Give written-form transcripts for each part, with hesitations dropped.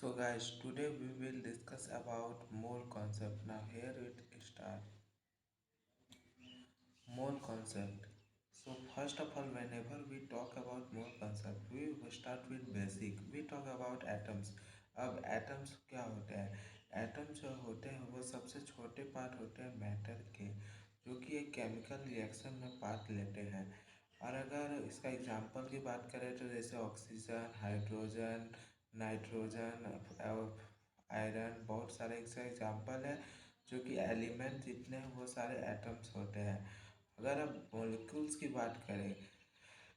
So guys, today we will discuss about mole concept. Now here it start. Mole concept. So first of all, whenever we talk about mole concept, we will start with basic. We talk about atoms. अब atoms क्या होते हैं? Atoms जो होते हैं वो सबसे छोटे पार्ट होते हैं मैटर के, जो कि एक केमिकल रिएक्शन में पार्ट लेते हैं। और अगर इसका एग्जांपल की बात करें तो जैसे ऑक्सीजन, हाइड्रोजन, नाइट्रोजन, आयरन, बहुत सारे इसका एग्जांपल है जो कि एलिमेंट जितने हैं वो सारे एटम्स होते हैं। अगर अब मॉलिक्यूल्स की बात करें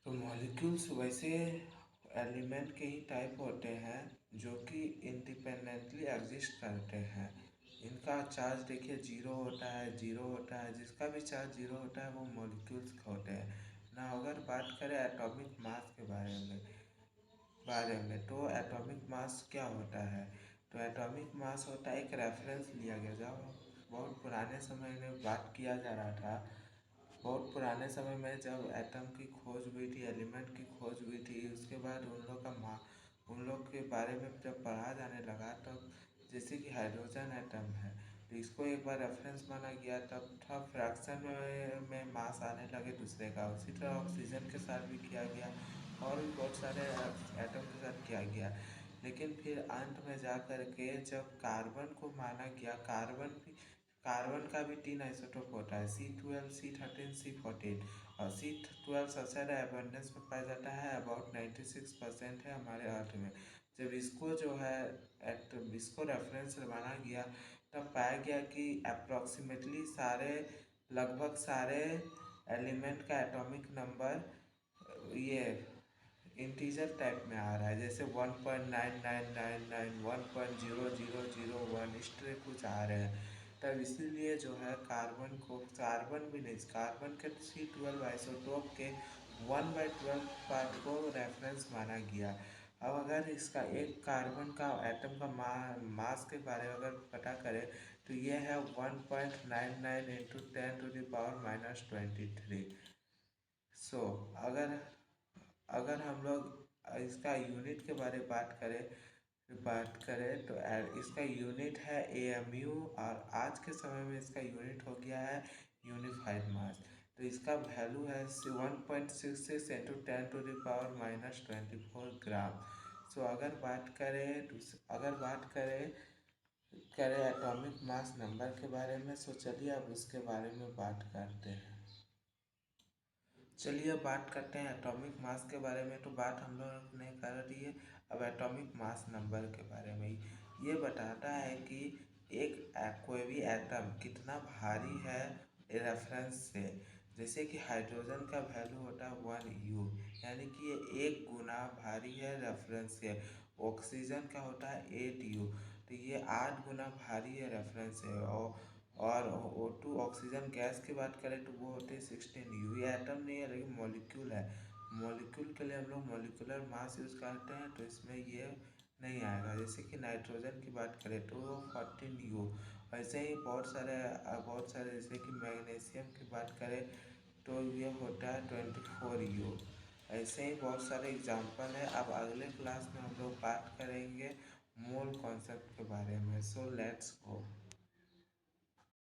तो मॉलिक्यूल्स वैसे एलिमेंट के ही टाइप होते हैं जो कि इंडिपेंडेंटली एग्जिस्ट करते हैं। इनका चार्ज देखिए जीरो होता है, जिसका भी चार्ज जीरो होता है वो मॉलिक्यूल्स होते हैं ना। अगर बात करें एटॉमिक मास के बारे में तो एटॉमिक मास क्या होता है? तो एटॉमिक मास होता है, एक रेफरेंस लिया गया जब बहुत पुराने समय में बात किया जा रहा था। बहुत पुराने समय में जब एटम की खोज हुई थी, एलिमेंट की खोज हुई थी, उसके बाद उन लोग के बारे में जब पढ़ा जाने लगा तब जैसे कि हाइड्रोजन एटम है तो इसको एक बार रेफरेंस माना गया, तब था फ्रैक्शन में मास आने लगे दूसरे का। उसी तरह ऑक्सीजन के साथ भी किया गया और भी बहुत सारे एटम के साथ किया गया। लेकिन फिर अंत में जा कर के जब कार्बन को माना गया, कार्बन का भी 3 आइसोटोप होता है, C12, C13, C14। और C12 सबसे ज़्यादा एबंडेंस में पाया जाता है, अबाउट 96% है हमारे अर्थ में। जब इसको जो है इसको रेफरेंस माना गया तब पाया गया कि अप्रॉक्सीमेटली लगभग सारे एलिमेंट का एटॉमिक नंबर ये इंटीजर टाइप में आ रहा है, जैसे 1.9999, 1.0001 इस तरह कुछ आ रहे हैं। तब इसीलिए जो है कार्बन भी नहीं, कार्बन के C12 आइसोटोप के 1/12 पार्ट को रेफरेंस माना गया। अब अगर इसका एक कार्बन का एटम का मास के बारे में अगर पता करें तो ये है 1.99 इंटू 10⁻⁻23। सो अगर हम लोग इसका यूनिट के बारे में बात करें तो इसका यूनिट है AMU, और आज के समय में इसका यूनिट हो गया है यूनिफाइड मास। तो इसका वैल्यू है 1.66 इंटू 10⁻⁻24 ग्राम। सो अगर बात करें एटॉमिक मास नंबर के बारे में, सो चलिए अब उसके बारे में बात करते हैं। चलिए बात करते हैं एटॉमिक मास के बारे में। तो बात हम लोग ने कर दी है, अब एटॉमिक मास नंबर के बारे में ये बताता है कि कोई भी एटम कितना भारी है रेफरेंस से। जैसे कि हाइड्रोजन का वैल्यू होता है 1U, यानी कि ये 1 गुना भारी है रेफरेंस से। ऑक्सीजन का होता है 8U, तो ये 8 गुना भारी है रेफरेंस से। और O2 ऑक्सीजन गैस की बात करें तो वो होते हैं 16U। ये एटम नहीं है लेकिन मॉलिक्यूल है। मॉलिक्यूल के लिए हम लोग मॉलिक्यूलर मास यूज़ करते हैं तो इसमें ये नहीं आएगा। जैसे कि नाइट्रोजन की बात करें तो वो 14U। ऐसे ही बहुत सारे जैसे कि मैग्नीशियम की बात करें तो ये होता है 24U। ऐसे ही बहुत सारे एग्जाम्पल है। अब अगले क्लास में हम लोग बात करेंगे मोल कॉन्सेप्ट के बारे में। So let's go.